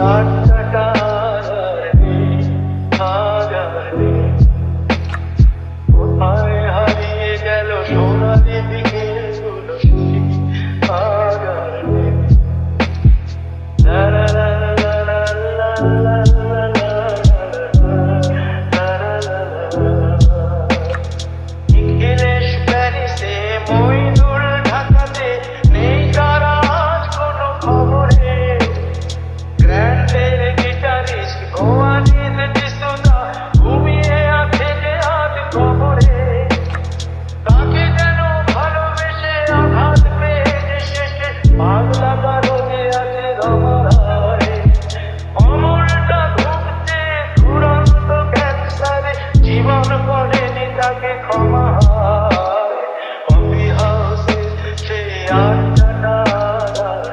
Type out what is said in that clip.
রাত কাটার নেই, হাজার নেই। কোথায় হারিয়ে গেল সোনালি দিনের হাজার নেই। লা লা লা লা লা লা লা লা লা লা লা লা। নিখিলেশ প্যারিসে, মইনুল ঢাকাতে, নেই তারা আজ কোনো খবরে। গ্র্যান্ডের গিটারিস্ট গোয়ালিন ডিসুদা ঘুমিয়ে আছে যে আজ কবরে। তাকে যেন ভালোবেসে আঘাত পেয়ে যে শেষে পাগলা রোগে আছে রমারা।